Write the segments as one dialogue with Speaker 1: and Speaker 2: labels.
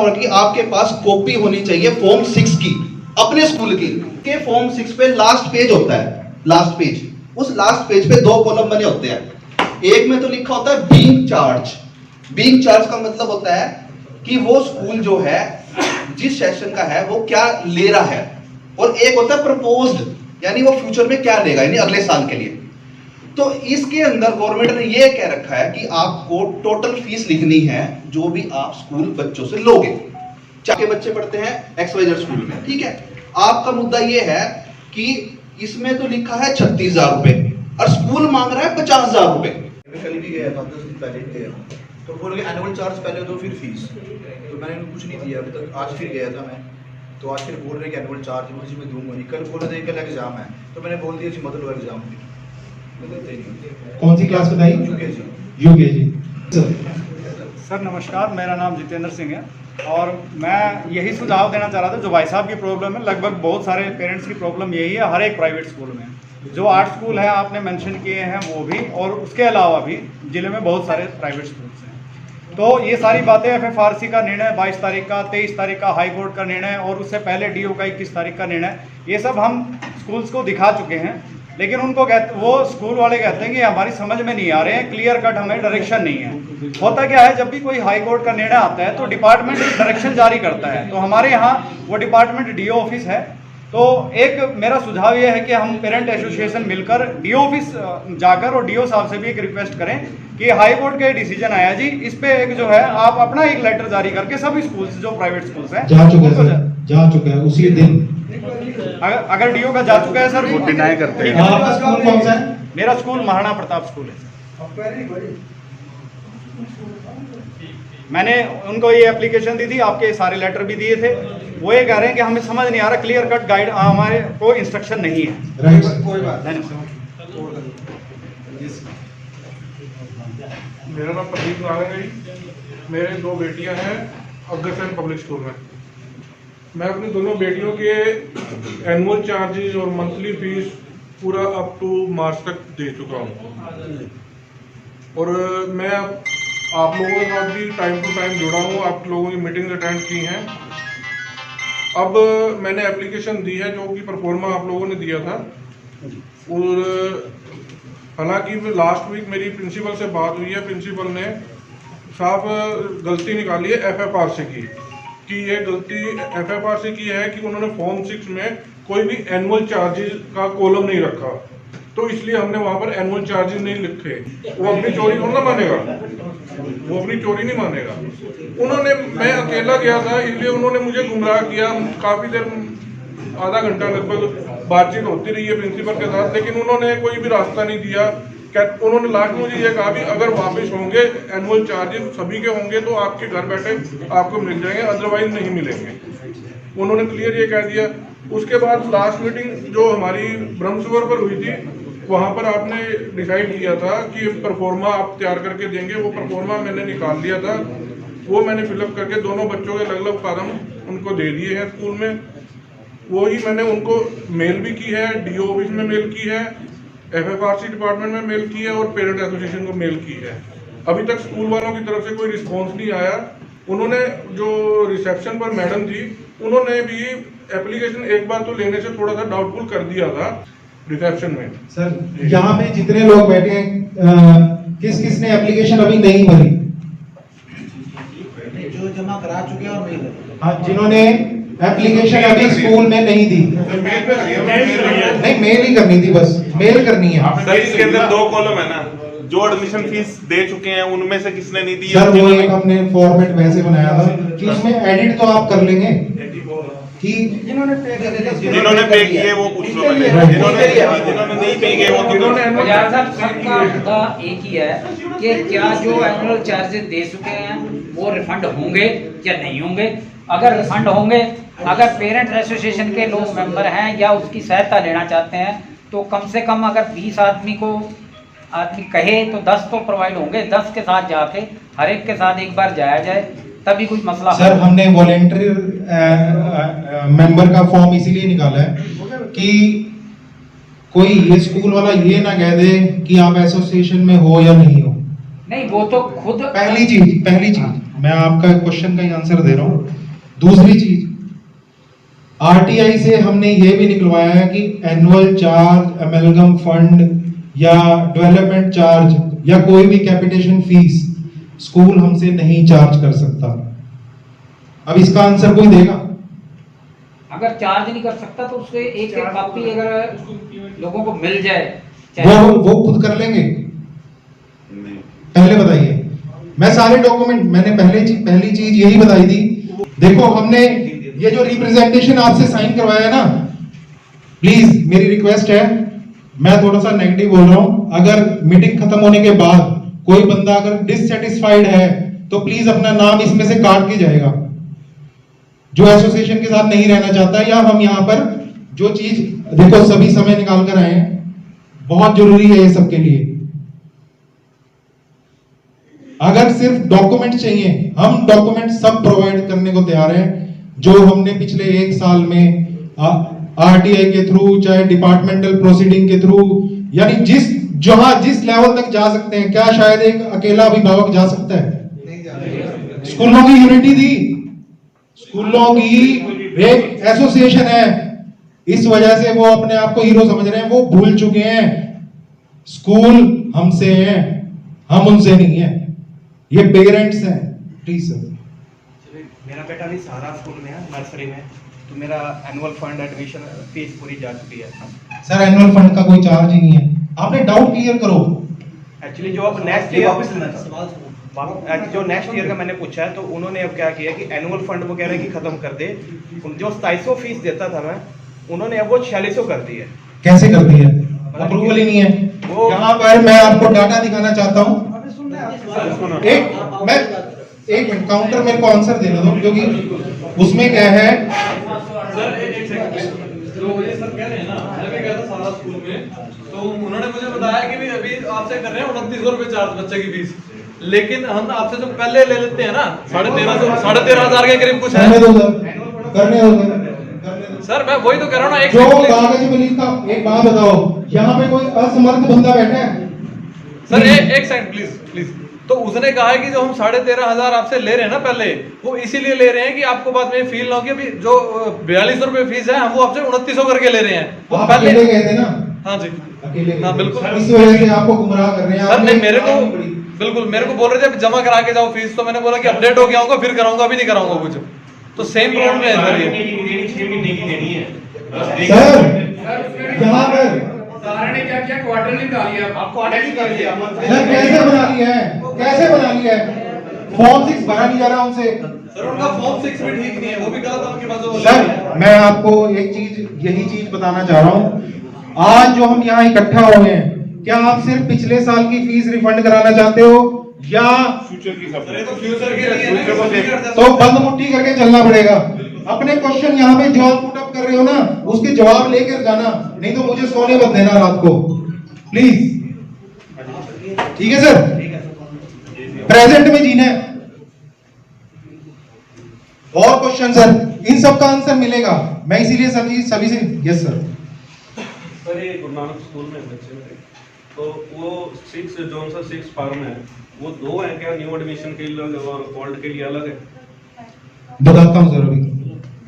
Speaker 1: चाहूंगा कि आपके पास कॉपी होनी चाहिए फॉर्म 6 की, अपने स्कूल की। के फॉर्म 6 पे लास्ट पेज होता है, लास्ट पेज, उस लास्ट पेज पे 2 कॉलम बने होते हैं। एक में तो लिखा होता है बीइंग चार्ज। बीइंग चार्ज का मतलब होता है कि वो स्कूल जो है जिस सेशन का है वो क्या ले रहा है, और एक होता है प्रपोज्ड, यानी वो फ्यूचर में क्या लेगा, यानी अगले साल के लिए। तो इसके अंदर गवर्नमेंट ने ये कह रखा है कि आपको टोटल फीस लिखनी है जो भी आप स्कूल बच्चों से लोगे, चाहे बच्चे पढ़ते हैं XYZ स्कूल में, ठीक है। आपका मुद्दा ये है कि इसमें तो लिखा है 36,000 रुपए और स्कूल मांग रहा है 50,000 रुपए।
Speaker 2: कल भी गया था, 10 दिन पहले गया, तो बोल के एनुअल चार्ज पहले दो फिर फीस, तो मैंने इनको कुछ नहीं दिया अभी तक। आज फिर गया था मैं, तो आज फिर बोल रहे कि एनुअल चार्ज मुझे मैं दूंगा नहीं। कल बोल रहे थे कल एग्जाम है, तो मैंने बोल दिया जी मत लो एग्जाम।
Speaker 3: कौन सी क्लास बताई? यूकेजी।
Speaker 4: सर नमस्कार, मेरा नाम जितेंद्र सिंह है और मैं यही सुझाव देना चाह रहा था जो भाई साहब की प्रॉब्लम है, लगभग बहुत सारे पेरेंट्स की प्रॉब्लम यही है हर एक प्राइवेट स्कूल में। जो 8 स्कूल है आपने मेंशन किए हैं वो भी, और उसके अलावा भी जिले में बहुत सारे प्राइवेट स्कूल्स हैं। तो ये सारी बातें FFRC का निर्णय 22 तारीख का, 23 तारीख का हाई कोर्ट का निर्णय, और उससे पहले DO का 21 तारीख का निर्णय, ये सब हम स्कूल्स को दिखा चुके हैं। लेकिन उनको वो स्कूल वाले कहते हैं कि हमारी समझ में नहीं आ रहे हैं, क्लियर कट हमें डायरेक्शन नहीं है। होता क्या है, जब भी कोई हाई कोर्ट का निर्णय आता है तो डिपार्टमेंट डायरेक्शन जारी करता है। तो हमारे यहाँ वो डिपार्टमेंट DO ऑफिस है। तो एक मेरा सुझाव ये है कि हम पेरेंट एसोसिएशन मिलकर DO ऑफिस जाकर और DO साहब से भी एक रिक्वेस्ट करें कि हाई कोर्ट का डिसीजन आया जी, इस पे एक जो है आप अपना एक लेटर जारी करके सभी स्कूल्स जो प्राइवेट स्कूल्स हैं
Speaker 3: जा चुका है उसी दिन।
Speaker 4: अगर DO का जा चुका है सर वो डिनाई करते हैं।
Speaker 3: आपका स्कूल कौन सा है?
Speaker 4: मेरा स्कूल महाराणा प्रताप स्कूल है। मैंने उनको ये एप्लीकेशन दी थी, आपके सारे लेटर भी दिए थे। वो ये कह रहे हैं कि हमें समझ नहीं आ रहा, क्लियर कट गाइड हमारे को इंस्ट्रक्शन नहीं है।
Speaker 3: कोई बात
Speaker 5: मेरा नाम प्रदीप नारायण है जी। मेरे 2 बेटियां हैं अग्रसेन पब्लिक स्कूल में। मैं अपनी दोनों बेटियों के एनुअल चार्जेस और मंथली फीस पूरा अप टू मार्च तक दे चुका हूँ, और मैं आप लोगों के साथ भी टाइम टू टाइम जुड़ा हूँ, आप लोगों की मीटिंग्स अटेंड की हैं। अब मैंने एप्लीकेशन दी है जो कि परफॉर्मा आप लोगों ने दिया था, और हालांकि लास्ट वीक मेरी प्रिंसिपल से बात हुई है। प्रिंसिपल ने साफ गलती निकाली है FFRC की, कि ये गलती FFRC की है कि उन्होंने फॉर्म 6 में कोई भी एनुअल चार्जेस का कॉलम नहीं रखा, तो इसलिए हमने वहाँ पर एनुअल चार्जेस नहीं लिखे। वो अपनी चोरी थोड़ा ना मानेगा, वो अपनी चोरी नहीं मानेगा। उन्होंने, मैं अकेला गया था इसलिए उन्होंने मुझे गुमराह किया। काफ़ी देर, आधा घंटा लगभग बातचीत होती रही है प्रिंसिपल के साथ, लेकिन उन्होंने कोई भी रास्ता नहीं दिया। उन्होंने लास्ट में मुझे ये कहा भी अगर वापस होंगे एनुअल चार्जेस सभी के होंगे तो आपके घर बैठे आपको मिल जाएंगे, अदरवाइज नहीं मिलेंगे। उन्होंने क्लियर ये कह दिया। उसके बाद लास्ट मीटिंग जो हमारी ब्रह्मसरोवर पर हुई थी, वहाँ पर आपने डिसाइड किया था कि परफॉर्मा आप तैयार करके देंगे। वो परफॉर्मा मैंने निकाल लिया था, वो मैंने फिलअप करके दोनों बच्चों के अलग अलग फार्म उनको दे दिए हैं स्कूल में। वो ही मैंने उनको मेल भी की है, DO ऑफिस में मेल की है, FFRC डिपार्टमेंट में मेल की है, और पेरेंट एसोसिएशन को मेल की है। अभी तक स्कूल वालों की तरफ से कोई रिस्पॉन्स नहीं आया। उन्होंने जो रिसेप्शन पर मैडम थी, उन्होंने भी एप्लीकेशन एक बार तो लेने से थोड़ा सा डाउटफुल कर दिया था रिसेप्शन में।
Speaker 3: सर यहाँ पे जितने लोग बैठे हैं, किस किस ने एप्लीकेशन अभी नहीं भरी?
Speaker 2: जो जमा करा चुके हैं और मेल,
Speaker 3: हाँ, जिन्होंने एप्लीकेशन अभी स्कूल में नहीं दी, नहीं मेल ही करनी थी, बस मेल करनी है।
Speaker 6: सर इसके अंदर 2 कॉलम है ना, जो एडमिशन फीस दे चुके हैं उनमें से किसने नहीं दी?
Speaker 3: सर वो एक हमने फॉर्मेट वैसे बनाया था कि इसमें एडिट तो आप कर लेंगे कि
Speaker 6: जिन्होंने पे किए वो पूछ लो पहले, जिन्होंने नहीं पे किए वो
Speaker 7: सबका मुद्दा एक ही है कि क्या जो एनुअल चार्जेस दे चुके हैं वो रिफंड होंगे या नहीं होंगे। अगर रिफंड होंगे, अगर पेरेंट एसोसिएशन के लोग मेंबर हैं या उसकी सहायता लेना चाहते हैं, तो कम से कम अगर 20 आदमी कहे तो 10 तो प्रोवाइड होंगे। 10 के साथ जाके हर एक के साथ एक बार जाया जाए, तभी कुछ मसला।
Speaker 3: सर हमने वॉलेंटरी मेंबर का फॉर्म इसीलिए निकाला है कि कोई ये स्कूल वाला ये ना कह दे कि आप एसोसिएशन में हो या नहीं हो।
Speaker 7: नहीं, वो तो खुद
Speaker 3: पहली चीज मैं आपका क्वेश्चन का ही आंसर दे रहा हूँ। दूसरी चीज, आरटीआई से हमने ये भी निकलवाया है कि एनुअल चार्ज, एमएलगम फंड या डेवलपमेंट चार्ज या कोई भी कैपिटेशन फीस स्कूल हमसे नहीं चार्ज कर सकता। अब इसका आंसर कोई देगा?
Speaker 7: अगर चार्ज नहीं कर सकता तो उससे एक एक कॉपी अगर लोगों को मिल जाए,
Speaker 3: वो खुद कर लेंगे? पहले बताइए। मैं सारे डॉक्यूमेंट, मैंने पहली चीज यही बताई थी। देखो, हमने ये जो रिप्रेजेंटेशन आपसे साइन करवाया ना, प्लीज मेरी रिक्वेस्ट है, मैं थोड़ा सा नेगेटिव बोल रहा हूं, अगर मीटिंग खत्म होने के बाद कोई बंदा अगर डिससेटिस्फाइड है तो प्लीज अपना नाम इसमें से काट के जाएगा, जो एसोसिएशन के साथ नहीं रहना चाहता। या हम यहाँ पर जो चीज, देखो सभी समय निकाल कर आए हैं, बहुत जरूरी है ये सबके लिए। अगर सिर्फ डॉक्यूमेंट चाहिए, हम डॉक्यूमेंट सब प्रोवाइड करने को तैयार हैं, जो हमने पिछले 1 साल में आरटीआई के थ्रू, चाहे डिपार्टमेंटल प्रोसीडिंग के थ्रू, यानी जिस लेवल तक जा सकते हैं। क्या शायद एक अकेला अभिभावक जा सकता है? स्कूलों की यूनिटी थी, स्कूलों की एक एसोसिएशन है, इस वजह से वो अपने आप को हीरो समझ रहे हैं। वो भूल चुके हैं स्कूल हमसे हैं, हम उनसे नहीं है। ये पेरेंट्स हैं। Please sir.
Speaker 8: मेरा बेटा भी सहारा स्कूल में है, नर्सरी में, तो मेरा एनुअल फंड एडमिशन फीस पूरी जा चुकी है।
Speaker 3: सर एनुअल फंड का कोई चार्ज ही नहीं है, आपने डाउट क्लियर करो।
Speaker 8: एक्चुअली जो अब नेक्स्ट ईयर का मैंने पूछा है, तो उन्होंने अब क्या किया कि एनुअल फंड वो कह रहे हैं कि खत्म कर दे। जो 2700 फीस देता था मैं, उन्होंने अब वो 4600 कर दी है।
Speaker 3: कैसे कर दी है? अप्रूवल ही नहीं है। वो यहाँ पर मैं आपको डाटा दिखाना चाहता हूँ। एक मिनट, काउंटर मेरे को आंसर देने दो, क्योंकि उसमें क्या है।
Speaker 9: सर एक सेकंड, जो ये सर कह रहे हैं ना, मैं भी गया था सारा स्कूल में, तो उन्होंने मुझे बताया कि भी अभी आपसे कर रहे हैं 2900 रुपए चार्ज बच्चे की फीस, लेकिन हम आपसे जो पहले ले लेते हैं ना 13,500 के करीब कुछ है।
Speaker 3: करने दो
Speaker 9: सर, मैं वही तो कह रहा हूँ ना। एक
Speaker 3: जो कागज में लिखा, एक बात बताओ, यहाँ पे कोई असमर्थ बंदा बैठा है?
Speaker 9: सर एक सेकंड प्लीज। तो उसने कहा है कि जो हम 13,500 आपसे ले रहे हैं ना पहले, वो इसीलिए ले रहे हैं कि आपको बाद में फील ना हो कि अभी जो 4200 रुपए फीस है, हम वो आपसे 2900 करके ले रहे हैं। वो
Speaker 3: आप
Speaker 9: पहले
Speaker 3: अकेले गए थे ना?
Speaker 9: हाँ जी,
Speaker 3: अकेले।
Speaker 9: हाँ बिल्कुल।
Speaker 3: इस वजह से आपको गुमराह कर रहे हैं।
Speaker 9: सर नहीं, मेरे को बोल रहे थे अभी जमा करा के जाओ फीस, तो मैंने बोला कि अपडेट हो गया होगा फिर कराऊंगा, अभी नहीं कराऊंगा कुछ। तो सेम प्रॉब्लम है सर ये।
Speaker 6: 6 महीने की देनी है
Speaker 3: सर यहाँ पर
Speaker 10: सारे ने क्या किया, क्वार्टर निकाल लिया।
Speaker 9: आप क्वार्टर कर लिया।
Speaker 3: सर कैसे बना लिया है? कैसे बना लिया है? फॉर्म 6 भरा नहीं जा रहा उनसे।
Speaker 9: सर उनका फॉर्म 6 भी ठीक नहीं है, वो भी कहा था उनके पास।
Speaker 3: सर मैं आपको एक चीज, यही चीज बताना चाह रहा हूँ। आज जो हम यहाँ इकट्ठा हो गए हैं, क्या आप सिर्फ पिछले साल की फीस रिफंड कराना चाहते हो या
Speaker 6: फ्यूचर की सब?
Speaker 9: तो फ्यूचर के लिए
Speaker 3: तो बंद मुट्ठी करके चलना पड़ेगा। अपने क्वेश्चन यहाँ पे जो आप पुट अप कर रहे हो ना, उसके जवाब लेकर जाना, नहीं तो मुझे सोने मत देना रात को, प्लीज। ठीक है सर, प्रेजेंट में जीना है। और क्वेश्चन सर, इन सब का आंसर मिलेगा। मैं इसीलिए सभी से यस सर।
Speaker 11: सर ये गुरु नानक स्कूल में बच्चे हैं, तो वो 6 फार्म है, वो 2 है क्या? न्यू एडमिशन के लिए और ओल्ड के लिए अलग है?
Speaker 3: बताता हूँ सर, अभी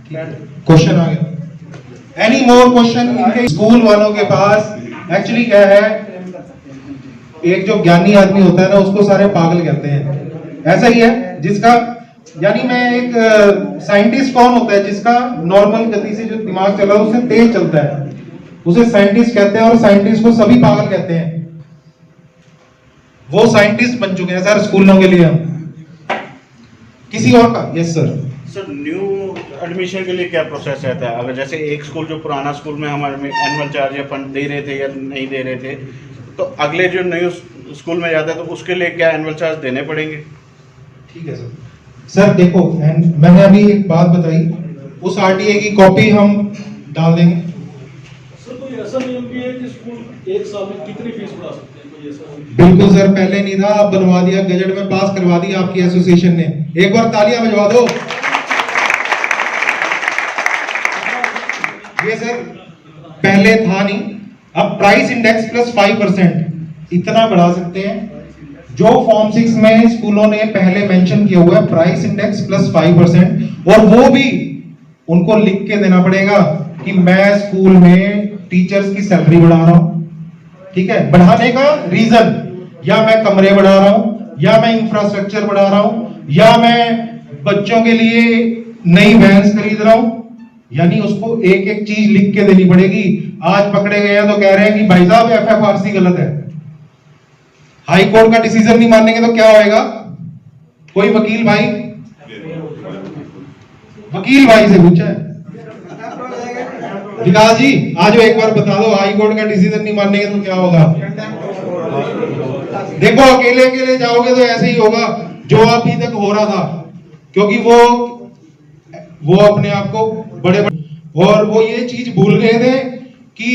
Speaker 3: क्वेश्चन आ गया। Any more question? इनके स्कूल वालों के पास एक्चुअली क्या है, एक जो ज्ञानी आदमी होता है ना, उसको सारे पागल कहते हैं। ऐसा ही है जिसका, यानी मैं एक साइंटिस्ट कौन होता है जिसका नॉर्मल गति से जो दिमाग चल रहा है उससे तेज चलता है, उसे साइंटिस्ट कहते हैं। और साइंटिस्ट को सभी पागल कहते हैं। वो साइंटिस्ट बन चुके हैं सर स्कूलों के लिए। हम किसी और का? Yes sir.
Speaker 6: Sir new admission के लिए क्या प्रोसेस रहता है? अगर जैसे एक स्कूल जो पुराना स्कूल में हमारे एनुअल चार्ज या फंड दे रहे थे या नहीं दे रहे थे, तो अगले जो न्यू स्कूल में जाता है तो उसके लिए क्या एनुअल चार्ज देने पड़ेंगे?
Speaker 3: ठीक है सर। सर देखो, मैंने अभी एक बात बताई, उस आरटीए की कॉपी हम डाल देंगे।
Speaker 9: सर कोई ऐसा नियम भी है कि स्कूल 1 साल में कितनी फीस बढ़ा सकते हैं? कोई ऐसा?
Speaker 3: बिल्कुल सर, पहले नहीं था, अब बनवा दिया, गजट में पास करवा दिया आपकी एसोसिएशन ने। एक बार तालियां बजवा दो। ये सर पहले था नहीं, अब प्राइस इंडेक्स प्लस 5% इतना बढ़ा सकते हैं। जो फॉर्म 6 में स्कूलों ने पहले मेंशन किया हुआ है प्राइस इंडेक्स प्लस 5%, और वो भी उनको लिख के देना पड़ेगा कि मैं स्कूल में टीचर्स की सैलरी बढ़ा रहा हूं, ठीक है, बढ़ाने का रीजन, या मैं कमरे बढ़ा रहा हूं, या मैं इंफ्रास्ट्रक्चर बढ़ा रहा हूं, या मैं बच्चों के लिए नई वैन्स खरीद रहा हूं, यानी उसको एक एक चीज लिख के देनी पड़ेगी। आज पकड़े गए हैं तो कह रहे हैं कि भाई साहब एफएफआरसी गलत है, हाई कोर्ट का डिसीजन नहीं मानेंगे तो क्या होएगा? कोई वकील भाई से पूछा है, विकास जी आज एक बार बता दो, हाई कोर्ट का डिसीजन नहीं मानेंगे तो क्या होगा? देखो अकेले अकेले जाओगे तो ऐसे ही होगा जो अभी तक हो रहा था, क्योंकि वो अपने आप को बड़े और वो ये चीज भूल गए थे कि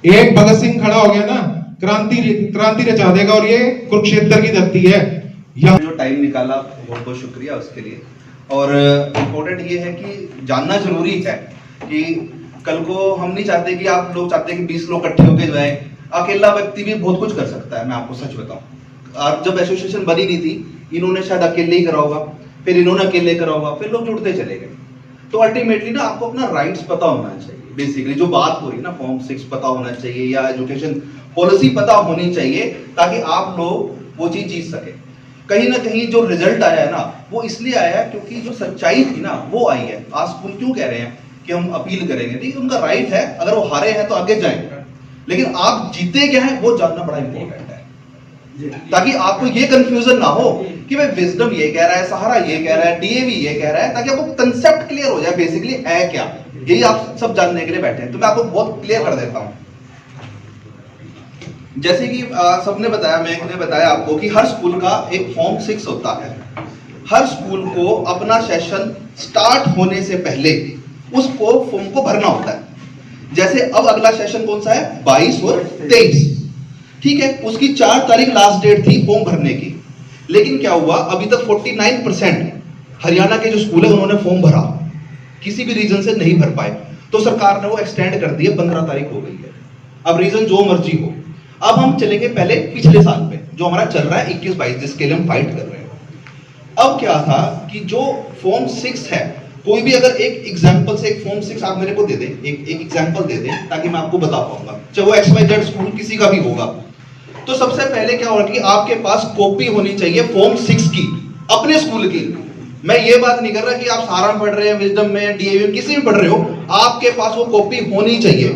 Speaker 3: एक भगत सिंह खड़ा हो गया ना, क्रांति रचा देगा, और ये कुरुक्षेत्र की धरती है। यहाँ
Speaker 1: जो टाइम निकाला बहुत बहुत शुक्रिया उसके लिए। और इम्पोर्टेंट ये है कि जानना जरूरी है कि कल को हम नहीं चाहते कि आप लोग चाहते हैं कि 20 लोग इकट्ठे होकर जाए, अकेला व्यक्ति भी बहुत कुछ कर सकता है। मैं आपको सच बताऊं, आप जब एसोसिएशन बनी नहीं थी, इन्होंने शायद अकेले ही करा होगा, फिर इन्होंने अकेले करा होगा, फिर लोग जुड़ते चले गए। तो अल्टीमेटली ना आपको अपना राइट्स पता होना चाहिए। बेसिकली जो बात हो रही है ना, फॉर्म 6 पता होना चाहिए या एजुकेशन पॉलिसी पता होनी चाहिए, ताकि आप लोग वो चीज जीत सके। कहीं ना कहीं जो रिजल्ट आया है ना, वो इसलिए आया है क्योंकि जो सच्चाई थी ना वो आई है। आज स्कूल क्यों कह रहे हैं कि हम अपील करेंगे, ठीक है, उनका राइट है, अगर वो हारे हैं तो आगे जाएंगे, लेकिन आप जीते क्या है वो जानना बड़ा इंपॉर्टेंट है, ताकि आपको ये कंफ्यूजन ना हो कि भाई विजडम ये कह रहा है, सहारा ये कह रहा है, डीएवी ये कह रहा है, ताकि आपको कंसेप्ट क्लियर हो जाए बेसिकली है क्या। यही आप सब जानने के लिए बैठे हैं, तो मैं आपको बहुत क्लियर कर देता हूं। जैसे कि सबने बताया, मैंने बताया आपको कि हर स्कूल का एक फॉर्म 6 होता है। हर स्कूल को अपना सेशन स्टार्ट होने से पहले उसको फॉर्म को भरना होता है। जैसे अब अगला सेशन कौन सा है, 22 और 23, ठीक है, उसकी 4 तारीख लास्ट डेट थी फॉर्म भरने की। लेकिन क्या हुआ, अभी तक 49% हरियाणा के जो स्कूल है उन्होंने फॉर्म भरा, किसी भी रीजन से नहीं भर पाए, तो सरकार ने वो एक्सटेंड कर दिया, 15 तारीख हो गई है। अब रीजन जो मर्जी हो। अब हम चलेंगे पहले पिछले साल पे, जो हमारा चल रहा है 21-22, जिसके लिए हम फाइट कर रहे हैं। अब क्या था कि जो फॉर्म 6 है, कोई भी अगर एक एग्जांपल से एक फॉर्म 6 आप मेरे को दे दें, एक एग्जांपल दे दें, ताकि मैं आपको बता पाऊंगा, चाहे वो XYZ स्कूल किसी का भी होगा। तो सबसे पहले क्या होगा कि आपके पास कॉपी होनी चाहिए फॉर्म 6 की, अपने स्कूल की। मैं ये बात नहीं कर रहा कि आप सारा पढ़ रहे हैं, विजडम में, डीएवी में, किसी में पढ़ रहे हो, आपके पास वो कॉपी होनी चाहिए।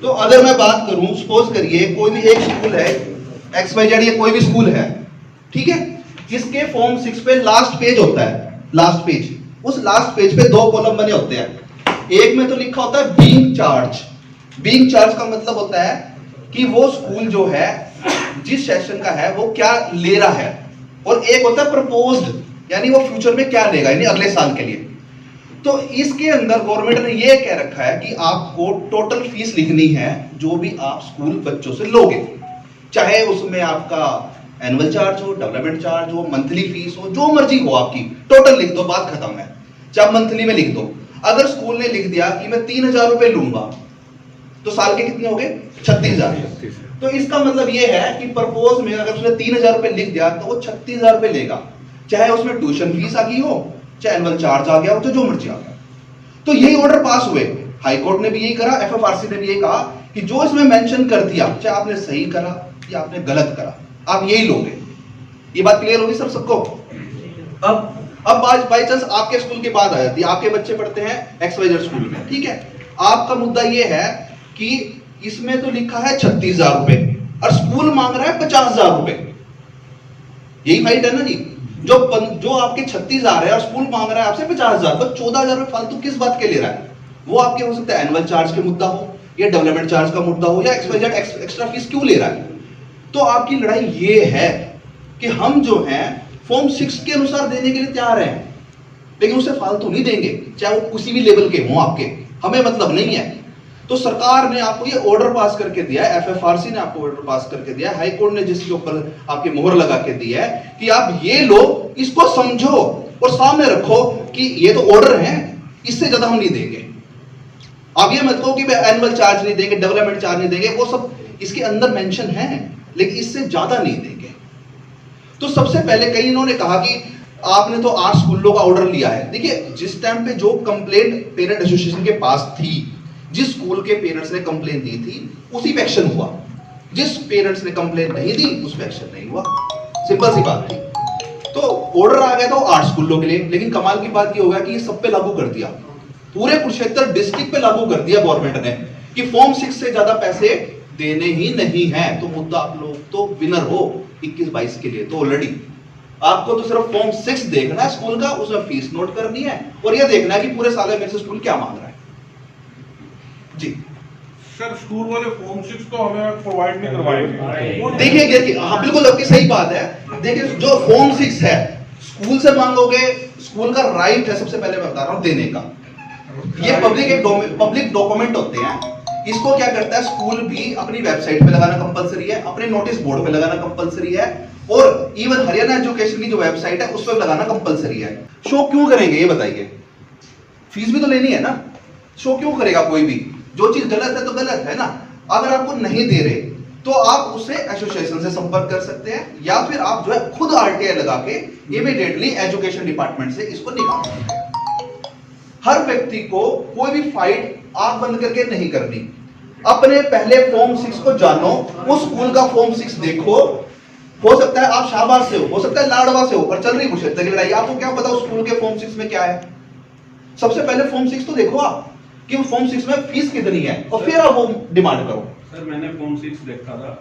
Speaker 1: तो अगर मैं बात करूं, सपोज करिए कोई भी एक स्कूल है, XYZ या कोई भी स्कूल है, ठीक है, इसके फॉर्म 6 पे लास्ट पेज होता है, लास्ट पेज। उस लास्ट पेज पे 2 कॉलम बने होते हैं। एक में तो लिखा होता है बीइंग चार्ज। बीइंग चार्ज का मतलब होता है कि वो स्कूल जो है, जिस सेशन का है, वो क्या ले रहा है, और एक होता है प्रपोज्ड, यानी वो फ्यूचर में क्या लेगा, यानी अगले साल के लिए। तो इसके अंदर गवर्नमेंट ने ये कह रखा है कि आपको टोटल फीस लिखनी है जो भी आप स्कूल बच्चों से लोगे, चाहे उसमें आपका एनुअल चार्ज हो, डेवलपमेंट चार्ज हो, मंथली फीस हो, जो मर्जी हो, आपकी टोटल लिख दो, बात खत्म है। चाहे मंथली में लिख दो। अगर स्कूल ने लिख दिया कि मैं 3000 रुपए लूंगा, तो साल के कितने हो गए, 36,000। तो इसका मतलब ये है कि प्रपोज में अगर उसने 3000 रुपए लिख दिया तो वो 36,000 रुपए लेगा, चाहे उसमें ट्यूशन फीस आ गई हो, चाहे एनुअल चार्ज आ गया हो, तो जो मर्जी आ गया। तो यही ऑर्डर पास हुए, हाई कोर्ट ने भी यही करा, एफएफआरसी ने भी यही कहा कि जो इसमें मेंशन कर दिया, चाहे आपने सही करा या आपने गलत करा, आप यही लोगे। ये बात क्लियर होगी सर सबको? अब बाई चांस आपके स्कूल की बात आ जाती है, आपके बच्चे पढ़ते हैं XYZ स्कूल में, ठीक है, आपका मुद्दा ये है कि इसमें तो लिखा है 36,000 रुपए और स्कूल मांग रहा है 50,000 रुपए। यही फाइट है ना जी, जो आपके 36,000 है और स्कूल मांग रहा है आपसे 50,000, तो 14,000 रुपए फालतू किस बात के ले रहा है? वो आपके हो सकता है एनुअल चार्ज के मुद्दा हो, या डेवलपमेंट चार्ज का मुद्दा हो, या XYZ एक्स्ट्रा फीस क्यों ले रहा है? तो आपकी लड़ाई ये है कि हम जो हैं फॉर्म 6 के अनुसार देने के लिए तैयार हैं, लेकिन उसे फालतू नहीं देंगे, चाहे वो किसी भी लेवल के हों आपके, हमें मतलब नहीं है। तो सरकार ने आपको ये ऑर्डर पास करके दिया है, एफएफआरसी ने आपको ऑर्डर पास करके दिया है, हाई कोर्ट ने जिसके ऊपर आपकी मोहर लगा के दी है कि आप ये लो, इसको समझो और सामने रखो कि ये तो ऑर्डर है, इससे ज्यादा हम नहीं देंगे। आप ये मत कहो कि एनुअल चार्ज नहीं देंगे, डेवलपमेंट चार्ज नहीं देंगे, वो सब इसके अंदर मेंशन है, लेकिन इससे ज्यादा नहीं देंगे। तो सबसे पहले कई इन्होंने कहा कि आपने तो 8 स्कूलों का ऑर्डर लिया है। देखिए, जिस टाइम पे जो कंप्लेंट पेरेंट एसोसिएशन के पास थी, जिस स्कूल के पेरेंट्स ने कंप्लेन दी थी, उसी पे एक्शन हुआ। जिस पेरेंट्स ने कंप्लेन नहीं दी, उस पे एक्शन नहीं हुआ। सिंपल सी बात थी। तो ऑर्डर आ गया था 8 स्कूलों के लिए, लेकिन कमाल की बात ये होगा कि ये सब पे लागू कर दिया, पूरे कुरुक्षेत्र डिस्ट्रिक्ट पे लागू कर दिया गवर्नमेंट ने कि फॉर्म 6 से ज्यादा पैसे देने ही नहीं है। तो मुद्दा आप लोग तो विनर हो 21-22 के लिए। तो ऑलरेडी आपको तो सिर्फ फॉर्म 6 देखना है स्कूल का, उसमें फीस नोट करनी है और ये देखना है कि पूरे साल में मेरे से स्कूल क्या मांग रहा है। जी
Speaker 5: सर, स्कूल वाले फॉर्म 6 तो हमें प्रोवाइड नहीं करवाएंगे।
Speaker 1: देखिए, हाँ बिल्कुल आपकी सही बात है। देखिए, जो फॉर्म 6 है स्कूल से मांगोगे, स्कूल का राइट है, सबसे पहले मैं बता रहा हूं देने का। ये पब्लिक डॉक्यूमेंट होते हैं। इसको क्या करता है स्कूल भी अपनी वेबसाइट पे लगाना कंपलसरी है, अपने नोटिस बोर्ड पे लगाना कंपलसरी है और इवन हरियाणा एजुकेशन की जो वेबसाइट है उस पर लगाना कंपलसरी है। शो क्यों करेंगे ये बताइए? फीस भी तो लेनी है ना। शो क्यों करेगा कोई भी? जो चीज गलत है तो गलत है ना। अगर आपको नहीं दे रहे तो आप उससे एसोसिएशन से संपर्क कर सकते हैं या फिर आप जो है खुद आरटीआई लगा के इमीडिएटली एजुकेशन डिपार्टमेंट से इसको निकाल सकते हैं। हर व्यक्ति को कोई भी फाइट आंख बंद करके नहीं करनी। अपने पहले फॉर्म 6 को जानो, उस स्कूल का फॉर्म 6 देखो। हो सकता है आप शाहबाद से हो सकता है लाडवा से हो, पर चल रही कुरुक्षेत्र की लड़ाई, आपको क्या पता उस स्कूल के फॉर्म 6 में क्या है? सबसे पहले फॉर्म 6 तो देखो आप कि फॉर्म 6 में फीस कितनी है और फिर आप वो डिमांड करो।
Speaker 11: सर, मैंने फॉर्म 6 देखा था,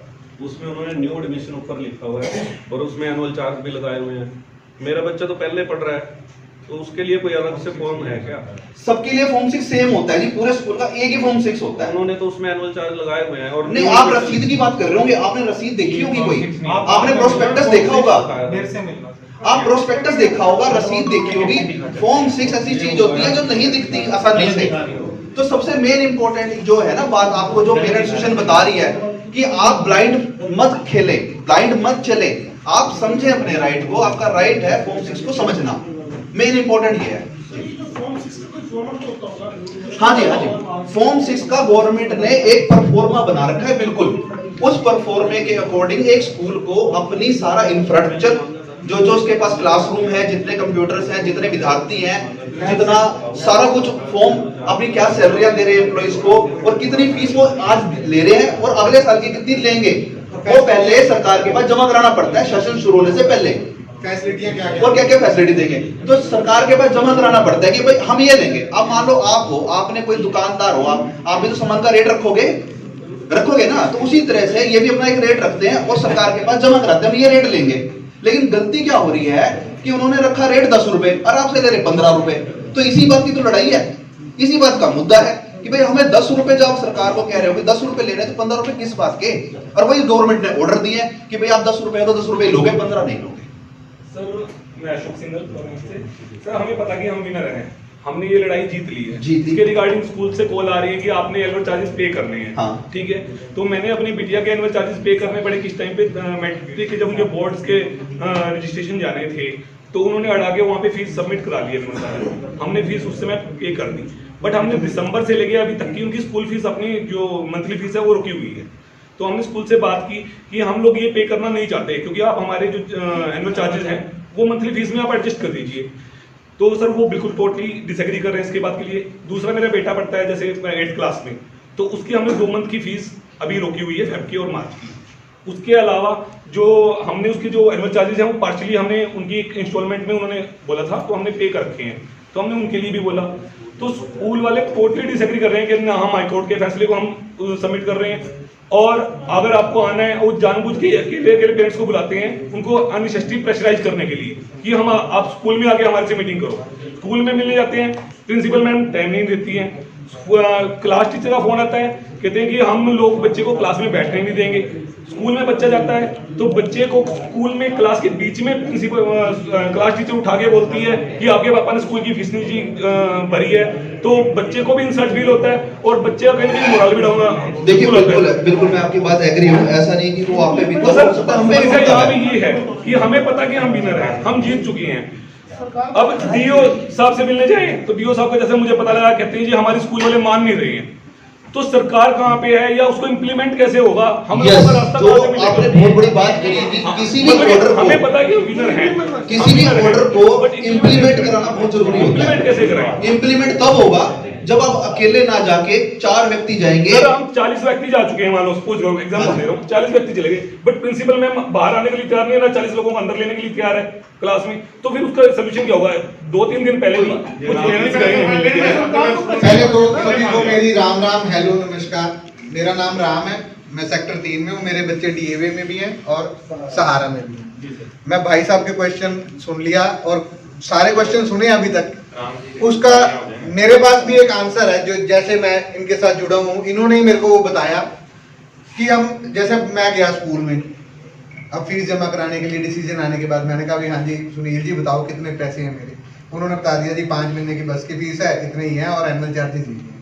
Speaker 11: उसमें उन्होंने न्यू एडमिशन ऊपर लिखा हुआ है और उसमें एनुअल चार्ज भी लगाए हुए हैं। मेरा बच्चा तो पहले पढ़ रहा है, तो उसके लिए कोई अलग से फॉर्म है क्या?
Speaker 1: सबके लिए फॉर्म 6 सेम होता है जी, पूरे स्कूल का एक ही फॉर्म 6 होता है।
Speaker 11: उन्होंने तो उसमें एनुअल चार्ज लगाए हुए हैं। और
Speaker 1: नहीं, आप रसीद की बात कर रहे होंगे, आपने रसीद देखी होगी कोई, आपने प्रोस्पेक्टस देखा होगा, आप प्रोस्पेक्टस देखा होगा, रसीद देखी होगी। फॉर्म 6 ऐसी चीज होती है जो नहीं दिखती आसानी से। तो सबसे मेन इंपॉर्टेंट जो है ना बात, आपको जो पेरेंट्स एसोसिएशन बता रही है कि आप ब्लाइंड मत खेले, ब्लाइंड मत चले, आप समझे अपने राइट को। आपका राइट है फॉर्म 6 को समझना, मेन इंपॉर्टेंट ये है। हाँ जी, हाँ जी, फॉर्म 6 का गवर्नमेंट ने एक परफॉर्मा बना रखा है। बिल्कुल उस परफॉर्मे के अकॉर्डिंग एक स्कूल को अपनी सारा इंफ्रास्ट्रक्चर, जो उसके पास क्लासरूम है, जितने कंप्यूटर्स हैं, जितने विद्यार्थी हैं, जितना सारा कुछ फॉर्म, अपनी क्या सैलरियां दे रहे हैं एम्प्लॉइज को और कितनी फीस वो आज ले रहे हैं और अगले साल की कितनी लेंगे, वो पहले सरकार के पास जमा कराना पड़ता है सेशन शुरू होने से पहले।
Speaker 3: फैसिलिटियां क्या
Speaker 1: और क्या क्या फैसिलिटी देंगे तो सरकार के पास जमा कराना पड़ता है कि भाई हम ये देंगे। अब मान लो आप हो, आपने कोई दुकानदार हो, आप भी तो सामान का रेट रखोगे ना। तो उसी तरह से ये भी अपना एक रेट रखते हैं और सरकार के पास जमा कराते हैं, हम ये रेट लेंगे। लेकिन गलती क्या हो रही है कि उन्होंने रखा रेट 10 रुपए और आपसे ले रहे 15 रुपए। तो इसी बात की तो लड़ाई है, इसी बात का मुद्दा है कि भाई हमें 10 रुपए, जब आप सरकार को कह रहे हो कि 10 रुपए ले रहे हैं तो 15 रुपए किस बात के? और वही गवर्नमेंट ने ऑर्डर दिए कि भाई आप 10 रुपए तो 10 रुपए लोगे, 15 नहीं लोगे।
Speaker 12: सर, मैं अशोक सिंगल से। सर, हमें पता कि हम विनर हैं, हमने ये लड़ाई जीत ली है। इसके रिगार्डिंग स्कूल से कॉल आ रही है कि आपने एनुअल चार्जेस पे करने हैं।
Speaker 1: हाँ।
Speaker 12: ठीक है, तो मैंने अपनी बिटिया के एनुअल चार्जेस पे करने पड़े किस टाइम पे? मैट्रिक के जब उनके बोर्ड्स के रजिस्ट्रेशन जाने थे तो उन्होंने अड़ा के वहाँ पे फीस सबमिट करा ली है। हमने फीस उस समय पे कर दी, बट हमने दिसंबर से लेके अभी तक की उनकी स्कूल फीस, अपनी जो मंथली फीस है वो रुकी हुई है। तो हमने स्कूल से बात की कि हम लोग ये पे करना नहीं चाहते क्योंकि आप हमारे जो एनुअल चार्जेस हैं वो मंथली फीस में आप एडजस्ट कर दीजिए। तो सर वो बिल्कुल टोटली डिसएग्री कर रहे हैं इसके बात के लिए। दूसरा, मेरा बेटा पढ़ता है जैसे 8th क्लास में, तो उसकी हमने 2 मंथ की फीस अभी रोकी हुई है, फेब की और मार्च की। उसके अलावा जो हमने उसके जो एनुअल चार्जेस हैं वो पार्शली हमने उनकी एक इंस्टॉलमेंट में उन्होंने बोला था तो हमने पे कर रखे हैं, तो हमने उनके लिए भी बोला। तो स्कूल वाले टोटली डिसएग्री कर रहे हैं कि ना, हम हाईकोर्ट के फैसले को हम सबमिट कर रहे हैं और अगर आपको आना है वो जानबूझ के अकेले पेरेंट्स को बुलाते हैं उनको अननेसेसरी प्रेशराइज करने के लिए कि हम आप स्कूल में आके हमारे से मीटिंग करो। स्कूल में मिलने जाते हैं, प्रिंसिपल मैम टाइम नहीं देती हैं, क्लास टीचर का फोन आता है, कहते हैं कि हम लोग बच्चे को क्लास में बैठने नहीं देंगे। स्कूल में बच्चा जाता है तो बच्चे को स्कूल में क्लास के बीच में प्रिंसिपल क्लास टीचर उठा के बोलती है कि आपके पापा ने स्कूल की फीस नहीं भरी है, तो बच्चे को भी इंसल्ट फील होता है और बच्चे का कहीं ना कहीं मोरल भी डाउन होता है।
Speaker 1: देखिए, बिल्कुल मैं आपकी बात एग्री हूं, ऐसा नहीं कि वो आप पे भी
Speaker 12: तो सर ये है कि हमें पता कि हम विनर हैं, हम जीत चुके हैं। अब डीओ साहब से मिलने जाए तो डीओ साहब को जैसे मुझे पता लगा, कहते हैं जी हमारे स्कूल वाले मान नहीं रहे हैं। तो सरकार कहाँ पे है या उसको इम्प्लीमेंट कैसे होगा? हम
Speaker 1: Yes,
Speaker 12: लोगों का रास्ता
Speaker 1: जो
Speaker 12: कहाँ से मिलेगा?
Speaker 1: आपने बहुत बड़ी बात करी, किसी भी ऑर्डर
Speaker 12: हमें
Speaker 1: को
Speaker 12: पता है कि विनर है,
Speaker 1: किसी भी ऑर्डर को इम्प्लीमेंट कराना बहुत जरूरी होता
Speaker 12: इम्प्लीमेंट
Speaker 1: है।
Speaker 12: कैसे कराएं?
Speaker 1: इम्प्लीमेंट तब होगा जब आप अकेले ना जाके 4 व्यक्ति जाएंगे।
Speaker 12: सर हम 40 व्यक्ति जा चुके हैं, मान लो सपोज करो एग्जांपल दे रहा हूँ, 40 व्यक्ति चले गए, बट प्रिंसिपल मैम बाहर आने के लिए तैयार नहीं है ना, 40 लोगों को अंदर लेने के लिए तैयार है क्लास में, तो फिर उसका सोल्यूशन क्या होगा? 2-3 दिन पहले भी कुछ पेरेंट्स गए हैं।
Speaker 13: पहले तो सभी को मेरी राम राम, हेलो, नमस्कार। मेरा नाम राम है, मैं सेक्टर 3 में हूँ, मेरे बच्चे डीएवी में भी हैं और सहारा में भी हैं। मैं भाई साहब के क्वेश्चन सुन लिया और सारे क्वेश्चन सुने अभी तक, उसका मेरे पास भी एक आंसर है। जो जैसे मैं इनके साथ जुड़ा हूँ, इन्होंने ही मेरे को वो बताया कि हम, जैसे मैं गया स्कूल में, अब फीस जमा कराने के लिए डिसीजन आने के बाद मैंने कहा भी हाँ जी सुनील जी बताओ कितने पैसे हैं मेरे। उन्होंने बता दिया जी 5 महीने की बस की फीस है, इतने ही है और एनुअल चार्जेस ही है।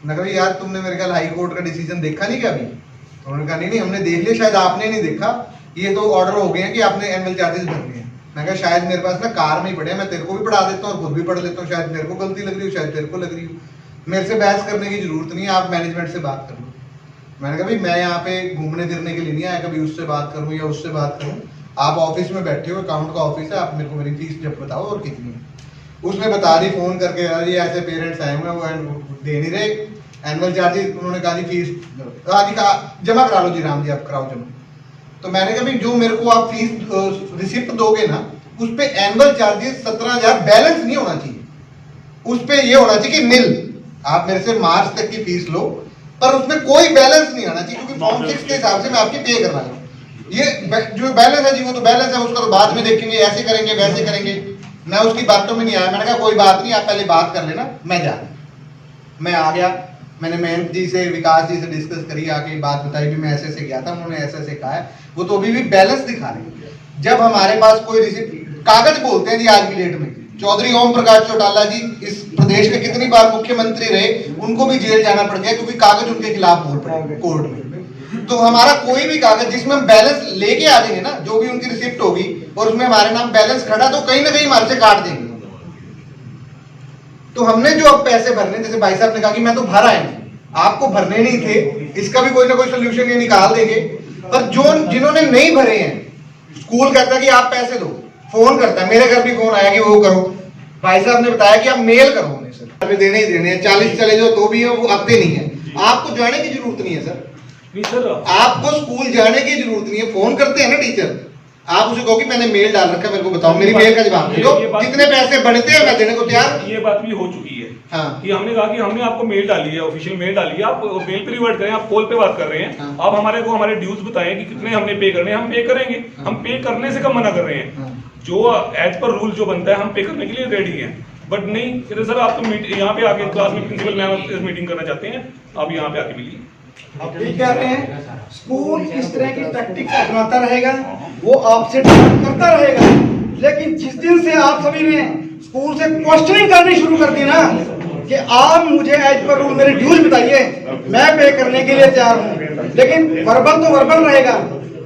Speaker 13: मैं कहा यार तुमने मेरे ख्याल हाई कोर्ट का डिसीजन देखा नहीं क्या अभी? उन्होंने कहा नहीं हमने देख लिया, शायद आपने नहीं देखा, ये तो ऑर्डर हो गए हैं कि आपने एनुअल चार्जेस भरने हैं। मैं कहा शायद मेरे पास ना कार में ही पड़े हैं, मैं तेरे को भी पढ़ा देता हूँ और खुद भी पढ़ लेता हूँ, शायद मेरे को गलती लग रही हो, शायद तेरे को लग रही हो, मेरे से बहस करने की जरूरत नहीं है, आप मैनेजमेंट से बात कर लो। मैंने कहा भाई मैं यहाँ पे घूमने फिरने के लिए नहीं आया, कभी उससे बात करूँ या उससे बात करूँ, आप ऑफिस में बैठे हो, अकाउंट का ऑफिस है, आप मेरे को मेरी फीस जब बताओ और कितनी है। उसने बता दी फोन करके, अरे ऐसे पेरेंट्स आए हुए हैं वो दे नहीं रहे एनुअल चार्जेस। उन्होंने कहा जी फीस जमा करा लो जी, राम जी आप कराओ जमा। तो मैंने कहा भाई जो मेरे को आप फीस रिसिप्ट दोगे ना, उस पे एनुअल चार्जेस 17,000 बैलेंस नहीं होना चाहिए, उस पे ये होना चाहिए कि निल। आप मेरे से मार्च तक की फीस लो पर उसमें कोई बैलेंस नहीं आना चाहिए, क्योंकि फॉर्म 6 के हिसाब से मैं आपकी पे कर रहा हूँ। ये जो बैलेंस है जी वो तो बैलेंस है, उसका तो बाद में देखेंगे, ऐसे करेंगे वैसे करेंगे। मैं उसकी बातों में नहीं आया, मैंने कहा कोई बात नहीं, आप पहले बात कर लेना, मैं जा रहा। मैं आ गया, मैंने मयंक जी से, विकास जी से डिस्कस करी, आके बात बताई भी मैं ऐसे गया था, उन्होंने ऐसे कहा है, वो तो अभी भी बैलेंस दिखा रहे हैं। जब हमारे पास कोई रिसिप्ट, कागज बोलते हैं जी आज की डेट में, चौधरी ओम प्रकाश चौटाला जी इस प्रदेश के कितनी बार मुख्यमंत्री रहे, उनको भी जेल जाना पड़ गया क्योंकि कागज उनके खिलाफ बोल पड़े कोर्ट में। तो हमारा कोई भी कागज जिसमें हम बैलेंस लेके आ जाएंगे ना, जो भी उनकी रिसिप्ट होगी और उसमें हमारे नाम बैलेंस खड़ा, तो कहीं ना कहीं हमारे से काट देंगे। तो हमने जो अब पैसे भरने, जैसे भाई साहब ने कहा कि मैं तो भर आए, आपको भरने नहीं थे, इसका भी कोई ना कोई सोल्यूशन ये निकाल देंगे। पर जो जिन्होंने नहीं भरे हैं, स्कूल कहता है कि आप पैसे दो, फोन करता है, मेरे घर भी फोन आया कि वो करो। भाई साहब ने बताया कि आप मेल करो उन्हें, सर देने ही देने हैं, 40 चले जाओ तो भी वो आते नहीं है। आपको जाने की जरूरत नहीं है सर, आपको स्कूल जाने की जरूरत नहीं है। फोन करते हैं ना टीचर, आप उसे कहो कि मैंने मेल डाल रखा है, मेरे को बताओ, मेरी मेल का जवाब दो, कितने पैसे बढ़ते हैं मैं देने को तैयार।
Speaker 12: ये बात भी हो चुकी है
Speaker 13: हाँ।
Speaker 12: कि हमने कहा कि हमने आपको मेल डाली है, ऑफिशियल मेल डाली है, आप मेल पे रिवर्ट करें, आप कॉल पे बात कर रहे हैं,
Speaker 13: हाँ।
Speaker 12: आप हमारे को हमारे ड्यूज बताएं कि कितने हमने पे करने हैं, हम पे करेंगे, हम पे करने से कम मना कर रहे हैं। जो एज पर रूल जो बनता है हम पे करने के लिए रेडी हैं, बट नहीं कहते सर आप तो यहाँ पे आके क्लास में प्रिंसिपल मैम मीटिंग करना चाहते हैं, आप यहाँ पे आके मिलिए।
Speaker 14: अब ये कह रहे हैं स्कूल इस तरह की टैक्टिक अपनाता रहेगा, वो आपसे डिमांड करता रहेगा, लेकिन जिस दिन से आप सभी ने स्कूल से क्वेश्चनिंग करनी शुरू कर दी ना कि आप मुझे एज पर रूल मेरे ड्यूज बताइए, मैं पे करने के लिए तैयार हूँ, लेकिन वर्बल तो वर्बल रहेगा,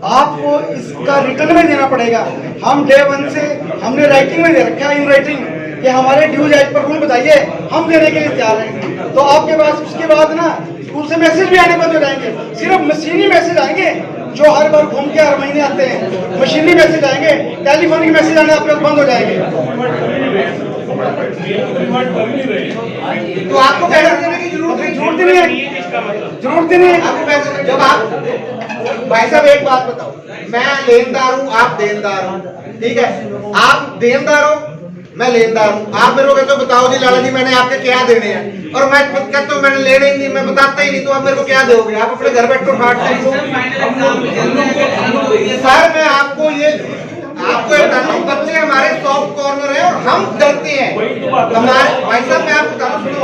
Speaker 14: आपको इसका रिटर्न में देना पड़ेगा। हम डे 1 से हमने राइटिंग में दे रखा है, इन राइटिंग, कि हमारे ड्यूज एज पर रूल बताइए, हम देने के लिए तैयार हैं। तो आपके पास उसके बाद ना स्कूल से मैसेज भी आने बंद हो जाएंगे, सिर्फ मशीनी मैसेज आएंगे जो हर बार घूम के हर महीने आते हैं, मशीनी मैसेज आएंगे, टेलीफोनिक मैसेज आने आपके बंद हो जाएंगे। तो आपको पैसा देने की जरूरत नहीं है, जरूरत नहीं है आपको पैसा। जब आप भाई साहब एक बात बताओ, मैं लेनदार हूँ, आप देनदार हो, ठीक है, आप देनदार हो, मैं लेनदार हूँ, आप मेरे को कहते हो बताओ जी लाला जी मैंने आपके क्या देने हैं, और मैं कहता हूँ मैंने लेने ही नहीं, मैं बताता ही नहीं, तो आप मेरे को क्या दोगे? आप अपने घर बैठो फाट सर, मैं आपको ये बच्चे हमारे सॉफ्ट कॉर्नर है और हम डरते हैं। हमारे भाई साहब मैं आपको बताना सुनो,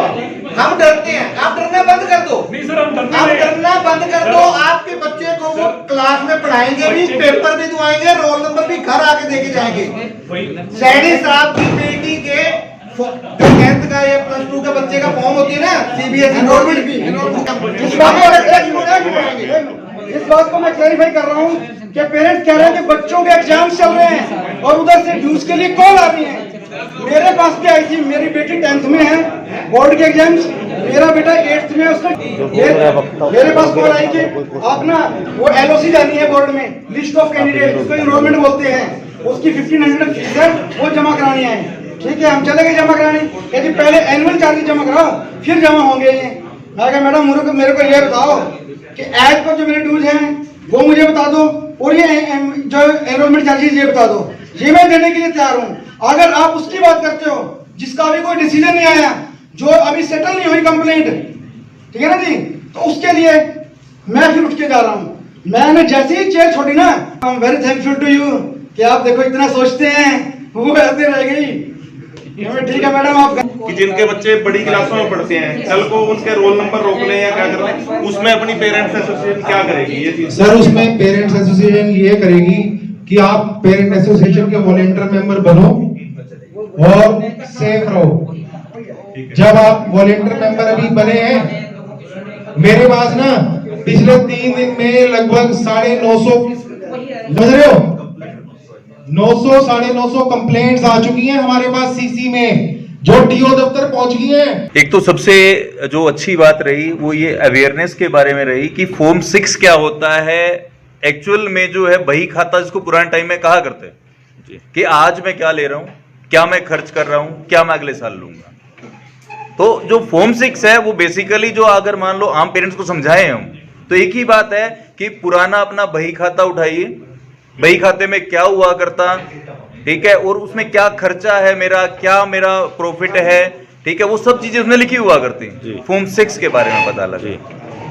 Speaker 14: हम डरते हैं, आप डरना बंद कर दो। नहीं सर हम डरना बंद कर दो। आपके बच्चे को वो क्लास में पढ़ाएंगे भी, पेपर भी दुआएंगे, रोल नंबर भी घर आके देके जाएंगे। सैनी साहब की बेटी के 10th का या +2 का बच्चे का फॉर्म होती है ना, CBSE गवर्नमेंट की, इस बात को मैं क्लैरिफाई कर रहा हूँ कि पेरेंट्स कह रहे हैं कि बच्चों के एग्जाम चल रहे हैं और उधर से ड्यूज के लिए कॉल आ रही है। मेरे पास भी आई थी, मेरी बेटी 10th में है, बोर्ड के एग्जाम्स, मेरा बेटा 8th में उसका मेरे पास कॉल आई कि आप ना वो LOC जानी है बोर्ड में, लिस्ट ऑफ कैंडिडेट, उसको एनरोलमेंट बोलते हैं, उसकी 1500 फीस है, वो जमा करानी है। ठीक है, हम चले गए जमा कराने, कहती पहले एनुअल चार्जेस जमा कराओ फिर जमा होंगे ये। मैं कहा मैडम मेरे को ये बताओ कि एज पर जो मेरे ड्यूज हैं वो मुझे बता दो, और ये जो एनरोलमेंट चार्जेस ये बता दो, ये मैं देने के लिए तैयार हूँ। अगर आप उसकी बात करते हो जिसका अभी कोई डिसीजन नहीं आया, जो अभी सेटल नहीं हुई कंप्लेंट, ठीक है ना जी, तो उसके लिए मैं फिर उठ के जा रहा हूँ। मैंने जैसे ही चेयर छोड़ी ना, I am very thankful to you कि आप देखो इतना सोचते हैं, वो ऐसे रह गई। ठीक है मैडम, आप
Speaker 6: कि जिनके बच्चे बड़ी क्लासों में पढ़ते हैं, कल को उनके रोल नंबर रोक लें या क्या कर लें, उसमें अपनी पेरेंट्स एसोसिएशन क्या करेगी ये चीज?
Speaker 3: सर उसमें पेरेंट्स एसोसिएशन ये करेगी कि आप पेरेंट एसोसिएशन के वॉलंटियर मेंबर बनो और सेफ रहो। जब आप वॉलंटियर मेंबर अभी बने हैं, मेरे पास ना पिछले 3 दिन में लगभग 950 समझ रहे हो, 900 950 कंप्लेंट्स आ चुकी हैं हमारे पास सीसी में, जो डीओ दफ्तर पहुंच गई हैं।
Speaker 15: एक तो सबसे जो अच्छी बात रही वो ये अवेयरनेस के बारे में रही कि फॉर्म 6 क्या होता है। एक्चुअल में जो है बही खाता जिसको पुराने टाइम में कहा करते हैं कि आज मैं क्या ले रहा हूं, क्या मैं खर्च कर रहा हूं, क्या मैं अगले साल लूंगा। तो जो फॉर्म 6 है वो बेसिकली जो अगर मान लो आम पेरेंट्स को समझाए हम, तो एक ही बात है कि पुराना अपना बही खाता उठाइए, बही खाते में क्या हुआ करता, ठीक है, और उसमें क्या खर्चा है मेरा, क्या मेरा प्रॉफिट है, ठीक है, वो सब चीजें उसमें लिखी हुआ करती। फॉर्म 6 के बारे में पता लगे,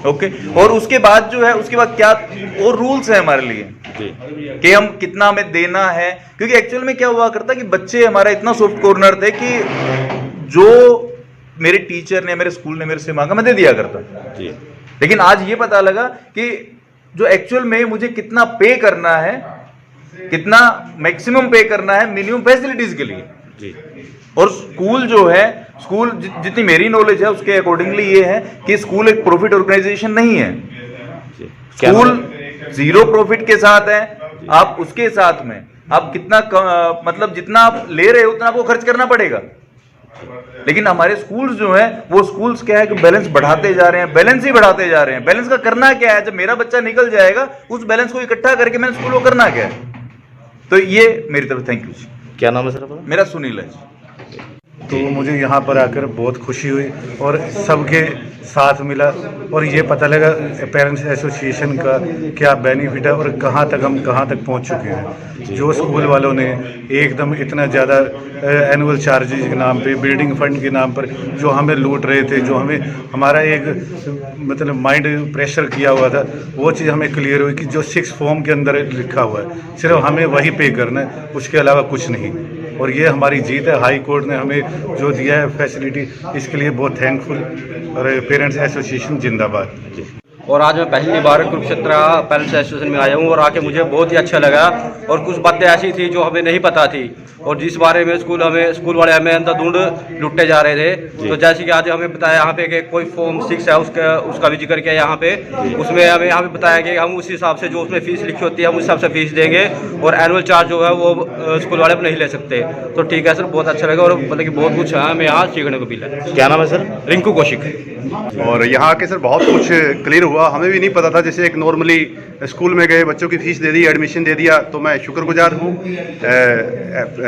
Speaker 15: ओके। और उसके बाद जो है, उसके बाद क्या और रूल्स है हमारे लिए कि हम कितना हमें देना है, क्योंकि एक्चुअल में क्या हुआ करता कि बच्चे हमारा इतना सॉफ्ट कॉर्नर थे कि जो मेरे टीचर ने, मेरे स्कूल ने मेरे से मांगा मैं दे दिया करता। लेकिन आज ये पता लगा कि जो एक्चुअल में मुझे कितना पे करना है, कितना मैक्सिमम पे करना है मिनिमम फैसिलिटीज के लिए। और स्कूल जो है, स्कूल जितनी मेरी नॉलेज है उसके अकॉर्डिंगली ये है कि स्कूल एक प्रॉफिट ऑर्गेनाइजेशन नहीं है। स्कूल 0 प्रॉफिट के साथ है, आप उसके साथ में आप कितना मतलब जितना आप ले रहे हो उतना आपको खर्च करना पड़ेगा। लेकिन हमारे स्कूल्स जो हैं वो स्कूल्स क्या है कि बैलेंस बढ़ाते जा रहे हैं, बैलेंस ही बढ़ाते जा रहे हैं। बैलेंस का करना क्या है, जब मेरा बच्चा निकल जाएगा उस बैलेंस को इकट्ठा करके मैंने स्कूल को करना क्या है। तो ये मेरी तरफ थैंक यू जी।
Speaker 16: क्या नाम है सर आपका?
Speaker 15: मेरा सुनील है।
Speaker 17: तो मुझे यहाँ पर आकर बहुत खुशी हुई और सबके साथ मिला और ये पता लगा पेरेंट्स एसोसिएशन का क्या बेनिफिट है और कहाँ तक हम कहाँ तक पहुँच चुके हैं। जो स्कूल वालों ने एकदम इतना ज़्यादा एनुअल चार्जेस के नाम पे, बिल्डिंग फंड के नाम पर जो हमें लूट रहे थे, जो हमें हमारा एक मतलब माइंड प्रेशर किया हुआ था, वो चीज़ हमें क्लियर हुई कि जो 6 फॉर्म के अंदर लिखा हुआ है सिर्फ हमें वही पे करना है, उसके अलावा कुछ नहीं। और ये हमारी जीत है। हाई कोर्ट ने हमें जो दिया है फैसिलिटी, इसके लिए बहुत थैंकफुल। और पेरेंट्स एसोसिएशन जिंदाबाद।
Speaker 16: और आज मैं पहली बार कुरुक्षेत्र पेरेंट्स एसोसिएशन में आया हूँ और आके मुझे बहुत ही अच्छा लगा। और कुछ बातें ऐसी थी जो हमें नहीं पता थी और जिस बारे में स्कूल वाले हमें अंधाधुंध लुटते जा रहे थे। तो जैसे कि आज हमें बताया यहाँ पे कि कोई फॉर्म 6 है उसका भी जिक्र किया यहाँ पे, उसमें हमें यहाँ पे बताया कि हम उस हिसाब से जो उसमें फीस लिखी होती है हम उस हिसाब से फीस देंगे और एनुअल चार्ज जो है वो स्कूल वाले नहीं ले सकते। तो ठीक है सर, बहुत अच्छा लगा और मतलब कि बहुत कुछ हमें यहाँ सीखने को मिला। क्या नाम है सर? रिंकू कौशिक।
Speaker 18: और यहाँ आके सर बहुत कुछ क्लियर हुआ, हमें भी नहीं पता था। जैसे एक नॉर्मली स्कूल में गए, बच्चों की फीस दे दी, एडमिशन दे दिया, तो मैं शुक्रगुजार हूँ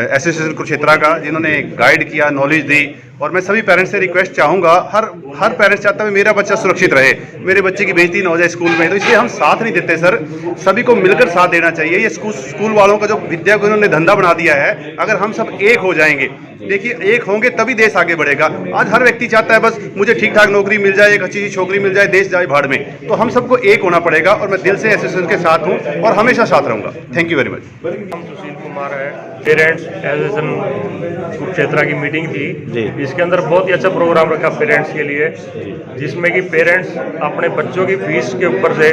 Speaker 18: एसोसिएशन कुरुक्षेत्र का जिन्होंने गाइड किया, नॉलेज दी। और मैं सभी पेरेंट्स से रिक्वेस्ट चाहूँगा, हर पेरेंट्स चाहता है मेरा बच्चा सुरक्षित रहे, मेरे बच्चे की बेइज्जती ना हो जाए स्कूल में। तो इसलिए हम साथ नहीं देते सर, सभी को मिलकर साथ देना चाहिए। ये स्कूल वालों का जो विद्या को इन्होंने धंधा बना दिया है, अगर हम सब एक हो जाएंगे, देखिए एक होंगे तभी देश आगे बढ़ेगा। आज हर व्यक्ति चाहता है बस मुझे ठीक ठाक नौकरी मिल जाए, एक अच्छी छोकरी मिल जाए, देश जाए भाड़ में। तो हम सबको एक होना पड़ेगा और मैं दिल से एसोसिएशन के साथ हूँ और हमेशा साथ रहूँगा। Thank you very much.
Speaker 19: Sushil Kumar है, पेरेंट्स एसोसिएशन कुरुक्षेत्र की मीटिंग थी। इसके अंदर बहुत ही अच्छा प्रोग्राम रखा पेरेंट्स के लिए, जिसमें कि पेरेंट्स अपने बच्चों की फीस के ऊपर से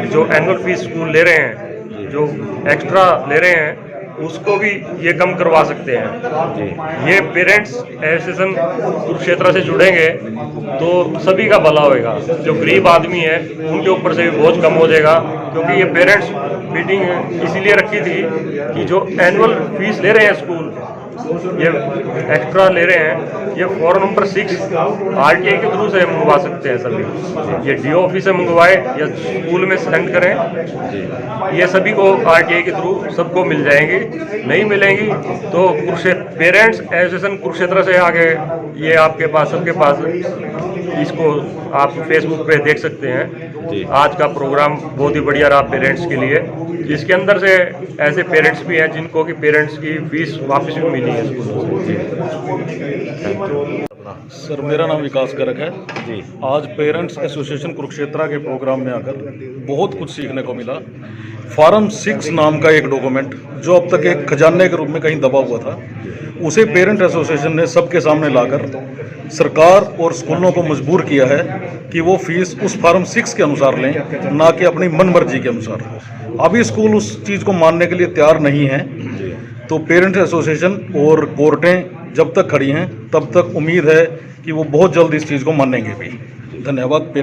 Speaker 19: जो एनुअल फीस स्कूल ले रहे हैं, जो एक्स्ट्रा ले रहे हैं, उसको भी ये कम करवा सकते हैं। ये पेरेंट्स एसोसिएशन कुरुक्षेत्र से जुड़ेंगे तो सभी का भला होगा। जो गरीब आदमी है उनके ऊपर से भी बोझ कम हो जाएगा, क्योंकि ये पेरेंट्स मीटिंग इसीलिए रखी थी कि जो एनुअल फीस ले रहे हैं स्कूल, ये एक्स्ट्रा ले रहे हैं, ये फॉर्म नंबर 6 RTI के थ्रू से मंगवा सकते हैं सभी। ये DO ऑफिस से मंगवाए या स्कूल में सेंड करें, ये सभी को RTI के थ्रू सबको मिल जाएंगी। नहीं मिलेंगी तो पेरेंट्स एसोसिएशन कुरुक्षेत्र से आगे ये आपके पास सबके पास, इसको आप फेसबुक पे देख सकते हैं। आज का प्रोग्राम बहुत ही बढ़िया रहा पेरेंट्स के लिए। इसके अंदर से ऐसे पेरेंट्स भी हैं जिनको कि पेरेंट्स की फीस वापस भी मिली है स्कूल से।
Speaker 20: सर मेरा नाम विकास गर्ग है जी। आज पेरेंट्स एसोसिएशन कुरुक्षेत्र के प्रोग्राम में आकर बहुत कुछ सीखने को मिला। फॉर्म 6 नाम का एक डॉक्यूमेंट जो अब तक एक खजाने के रूप में कहीं दबा हुआ था, उसे पेरेंट एसोसिएशन ने सबके सामने लाकर सरकार और स्कूलों को मजबूर किया है कि वो फीस उस फॉर्म 6 के अनुसार लें, ना कि अपनी मनमर्जी के अनुसार। अभी स्कूल उस चीज़ को मानने के लिए तैयार नहीं है, तो पेरेंट एसोसिएशन और कोर्टें जब तक खड़ी हैं तब तक उम्मीद है कि वो बहुत जल्द इस चीज़ को मानेंगे भी। धन्यवाद।